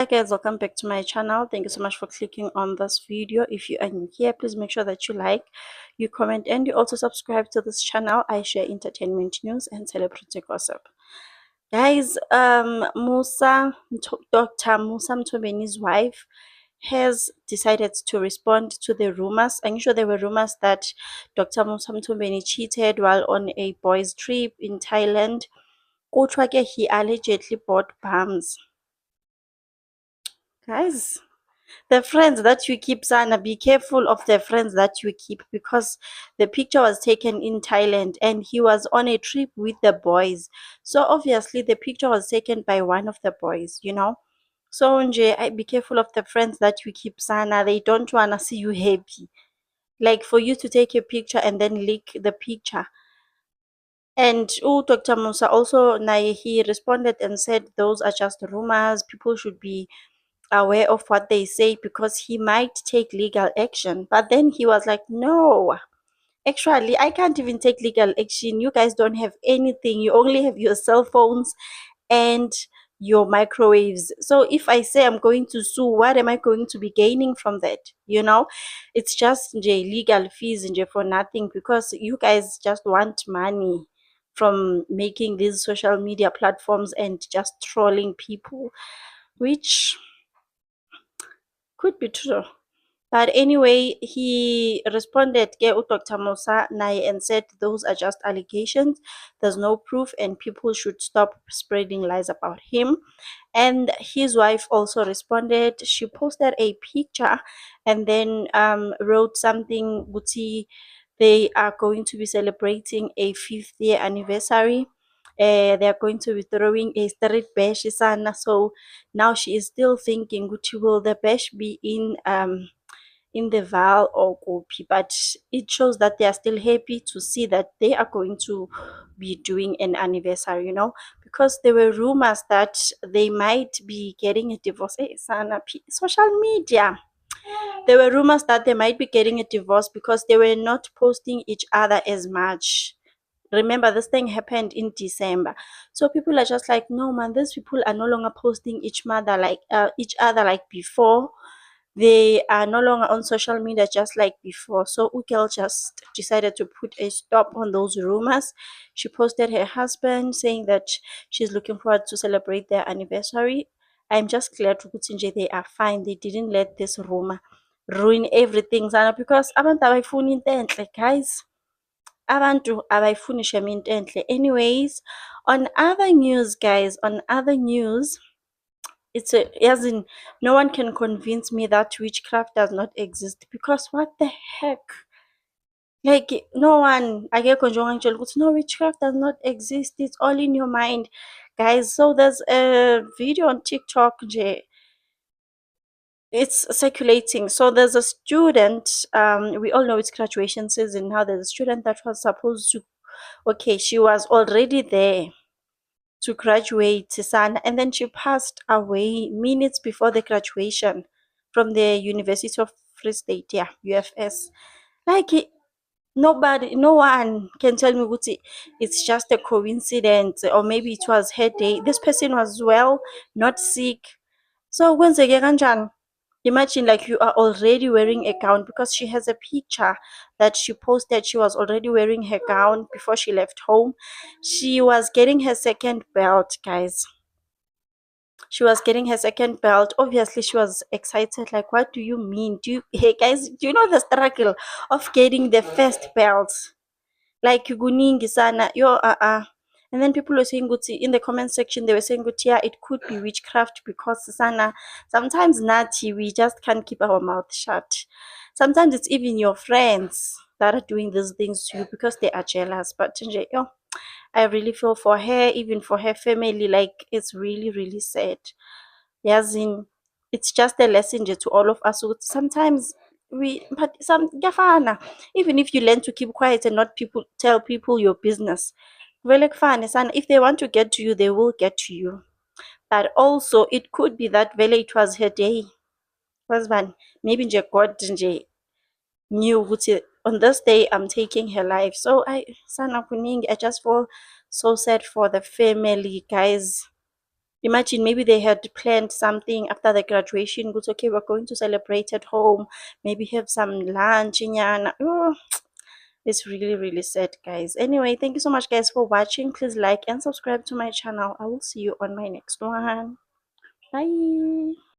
Hi guys, welcome back to my channel. Thank you so much for clicking on this video. If you are new here, please make sure that you like, you comment, and you also subscribe to this channel. I share entertainment news and celebrity gossip. Guys, Dr. Musa Mthombeni's wife has decided to respond to the rumors. I'm sure there were rumors that Dr. Musa Mthombeni cheated while on a boys' trip in Thailand. Kuthiwa he allegedly bought bombs. Guys, the friends that you keep, Sana, be careful of the friends that you keep, because the picture was taken in Thailand and he was on a trip with the boys. So obviously the picture was taken by one of the boys. So nje, be careful of the friends that you keep, Sana. They don't wanna see you happy. Like for you to take a picture and then leak the picture. And Dr. Musa also, he responded and said those are just rumors. People should be aware of what they say because he might take legal action. But then he was like, no, actually, I can't even take legal action. You guys don't have anything. You only have your cell phones and your microwaves. So if I say I'm going to sue, what am I going to be gaining from that? It's just legal fees for nothing, because you guys just want money from making these social media platforms and just trolling people, which could be true. But anyway, he responded, Dr. Musa Nai, and said those are just allegations. There's no proof, and people should stop spreading lies about him. And his wife also responded. She posted a picture and then wrote something. Guti, they are going to be celebrating a 5th-year anniversary. They are going to be throwing a street bash, sana. So now she is still thinking, Guti, will the bash be in the Val or Gopi? But it shows that they are still happy to see that they are going to be doing an anniversary, because there were rumors that they might be getting a divorce. Sana, social media. There were rumors that they might be getting a divorce because they were not posting each other as much. Remember, this thing happened in December, so people are just like, no man, these people are no longer posting each other like before. They are no longer on social media just like before. So Ukel just decided to put a stop on those rumors. She posted her husband saying that she's looking forward to celebrate their anniversary. I'm just glad to put they are fine. They didn't let this rumor ruin everything, Zana, because abantu abayifuni into enhle, guys. Abantu abayifuni shem into enhle. Anyways, on other news, guys, it's as in, no one can convince me that witchcraft does not exist, because what the heck, like, no one, I get no, witchcraft does not exist, it's all in your mind, guys. So there's a video on TikTok, it's circulating. So there's a student, we all know it's graduation season now. There's a student that was supposed to, okay, she was already there to graduate, Sana, and then she passed away minutes before the graduation from the University of Free State, yeah, UFS. Like, no one can tell me it's just a coincidence, or maybe it was her day. This person was well, not sick. So kwenzeke kanjani? Imagine, like, you are already wearing a gown, because she has a picture that she posted. She was already wearing her gown before she left home. She was getting her second belt, guys. She was getting her second belt. Obviously, she was excited. Like, what do you mean? Hey guys, do you know the struggle of getting the first belt? Like, kuningi sana, and then people were saying, Guti, in the comment section, they were saying, Guti, yeah, it could be witchcraft, because sana, sometimes nati, we just can't keep our mouth shut. Sometimes it's even your friends that are doing these things to you because they are jealous. But I really feel for her, even for her family. Like, it's really, really sad. Yes, it's just a lesson to all of us. So sometimes but kuyafana. Even if you learn to keep quiet and not tell people your business, vele kufane sana. If they want to get to you, they will get to you. But also, it could be that vele it was her day. Husband, maybe God knew on this day I'm taking her life. So I just feel so sad for the family, guys. Imagine maybe they had planned something after the graduation. It's okay, we're going to celebrate at home. Maybe have some lunch. Oh, it's really, really sad, guys. Anyway, thank you so much, guys, for watching. Please like and subscribe to my channel. I will see you on my next one. Bye.